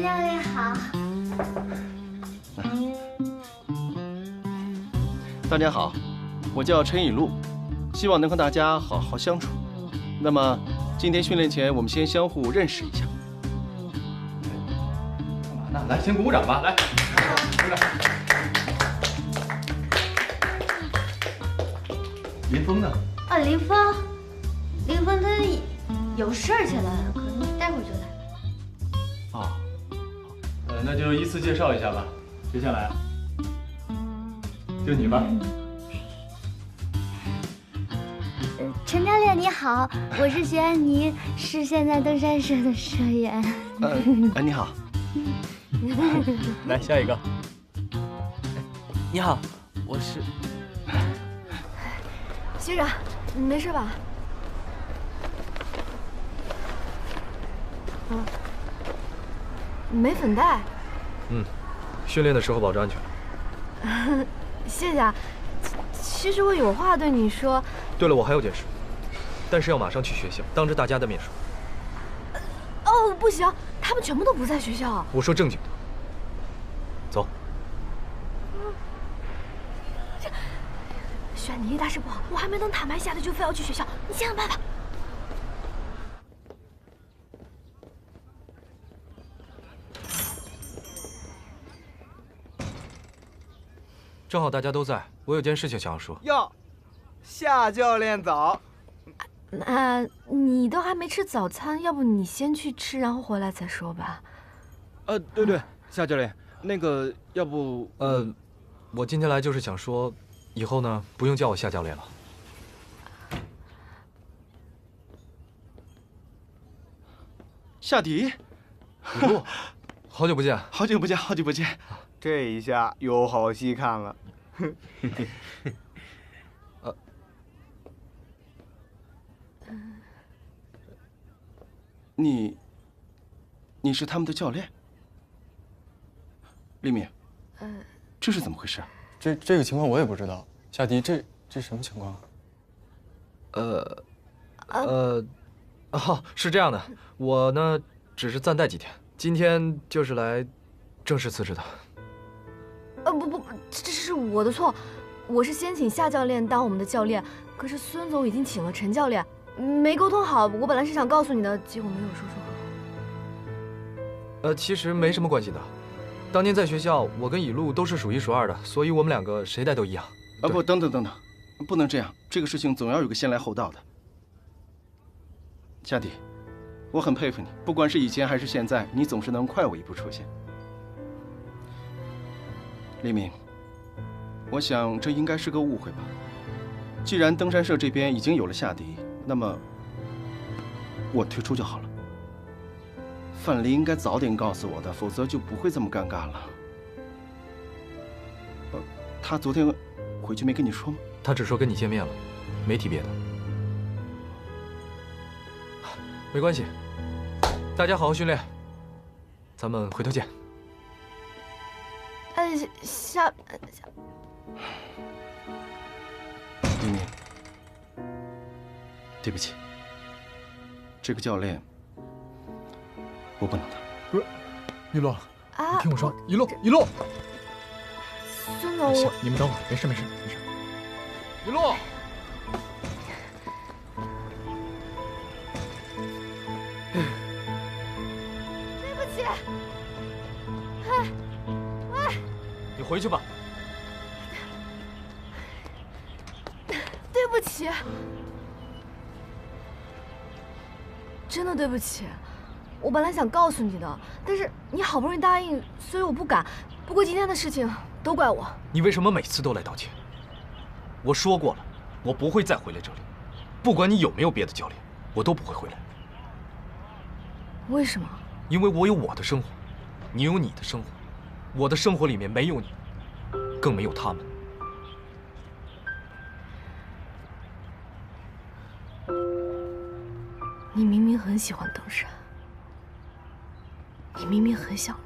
教练好。大家好，我叫陈以路，希望能和大家好好相处。那么今天训练前，我们先相互认识一下。干嘛呢？来，先鼓鼓掌吧，来，鼓掌。林峰呢？啊，林峰他有事儿去了，可能待会儿就来。啊，那就依次介绍一下吧。谁先来啊？就你吧。陈教练你好，我是徐安妮，是现在登山社的社员。你好。来，下一个。你好，我是学长，你没事吧？没粉带。训练的时候保持安全。谢谢啊。其实我有话对你说。对了，我还有件事，但是要马上去学校，当着大家的面说。哦，不行，他们全部都不在学校。我说正经的。走。轩，你大事不好，我还没等坦白下来就非要去学校，你想想办法。正好大家都在，我有件事情想要说。哟，夏教练早。你都还没吃早餐，要不你先去吃，然后回来再说吧。对，夏教练，那个要不我今天来就是想说，以后呢不用叫我夏教练了。夏迪，雨露，好久不见。好久不见，好久不见。这一下有好戏看了。你是他们的教练？李敏，这是怎么回事？这个情况我也不知道。夏迪，这什么情况？是这样的，我呢只是暂带几天，今天就是来正式辞职的。不，这是我的错，我是先请夏教练当我们的教练，可是孙总已经请了陈教练，没沟通好。我本来是想告诉你的，结果没有说好。其实没什么关系的。当年在学校，我跟以路都是数一数二的，所以我们两个谁带都一样。不，等等，不能这样，这个事情总要有个先来后到的。夏迪，我很佩服你，不管是以前还是现在，你总是能快我一步出现。李敏，我想这应该是个误会吧。既然登山社这边已经有了夏迪，那么我退出就好了。范蠡应该早点告诉我的，否则就不会这么尴尬了。他昨天回去没跟你说吗？他只说跟你见面了，没提别的。没关系，大家好好训练，咱们回头见。李敏，对不起，这个教练我不能当。不是，一路，你听我说，一路，孙总，行，你们等会儿，没事。一路。对不起。你回去吧。对不起，真的对不起。我本来想告诉你的，但是你好不容易答应，所以我不敢。不过今天的事情都怪我。你为什么每次都来道歉？我说过了，我不会再回来这里。不管你有没有别的教练，我都不会回来。为什么？因为我有我的生活，你有你的生活，我的生活里面没有你，更没有他们。你明明很喜欢登山，你明明很想来。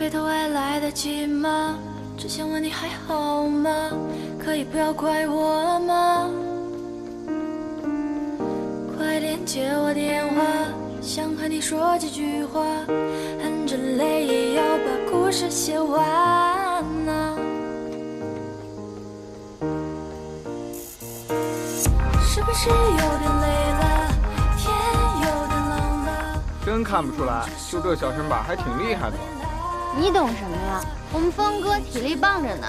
回头还来得及吗？只想问你还好吗？可以不要怪我吗？快点接我电话，想和你说几句话，含着泪也要把故事写完啊。是不是有点累了？天有点冷了。真看不出来，就这小身板还挺厉害的。你懂什么呀？我们峰哥体力棒着呢，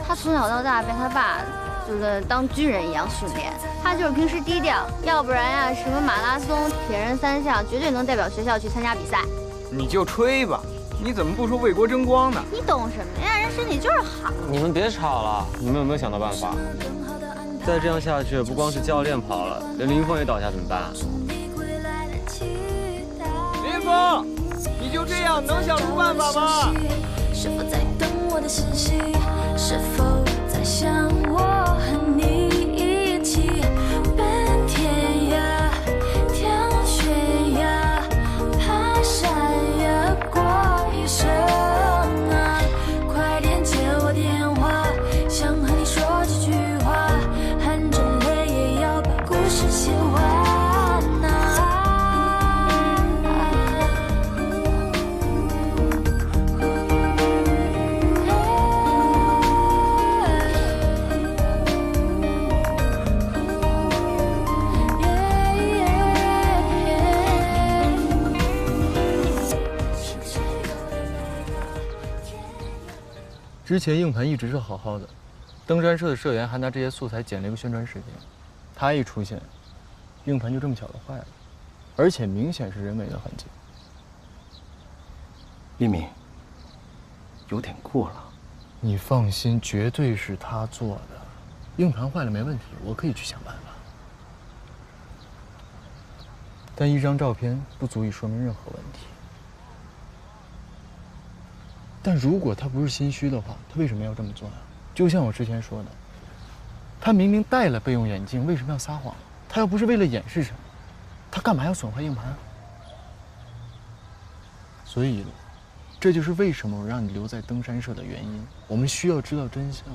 他从小到大被他爸就跟当军人一样训练，他就是平时低调，要不然呀，什么马拉松、铁人三项，绝对能代表学校去参加比赛。你就吹吧，你怎么不说为国争光呢？你懂什么呀？人身体就是好。你们别吵了，你们有没有想到办法？再这样下去，不光是教练跑了，连林峰也倒下怎么办？林峰，你就这样能想出办法吗？是否在等我的信息？是否在想我和你一起奔天涯、跳悬崖、爬山呀，过一生啊！快点接我电话，想和你说几句话，含着泪也要把故事写完。之前硬盘一直是好好的，登山社的社员还拿这些素材剪了一个宣传视频，他一出现，硬盘就这么巧的坏了，而且明显是人为的痕迹。一鸣，有点过了。你放心，绝对是他做的。硬盘坏了没问题，我可以去想办法。但一张照片不足以说明任何问题。但如果他不是心虚的话，他为什么要这么做呢？就像我之前说的，他明明戴了备用眼镜，为什么要撒谎？他要不是为了掩饰什么，他干嘛要损坏硬盘？所以，这就是为什么我让你留在登山社的原因。我们需要知道真相。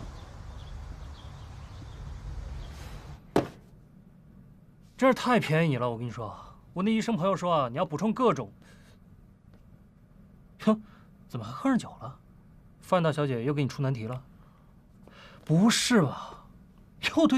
真是太便宜了，我跟你说，我那医生朋友说啊，你要补充各种。哼，怎么还喝上酒了？范大小姐又给你出难题了？不是吧？又对你。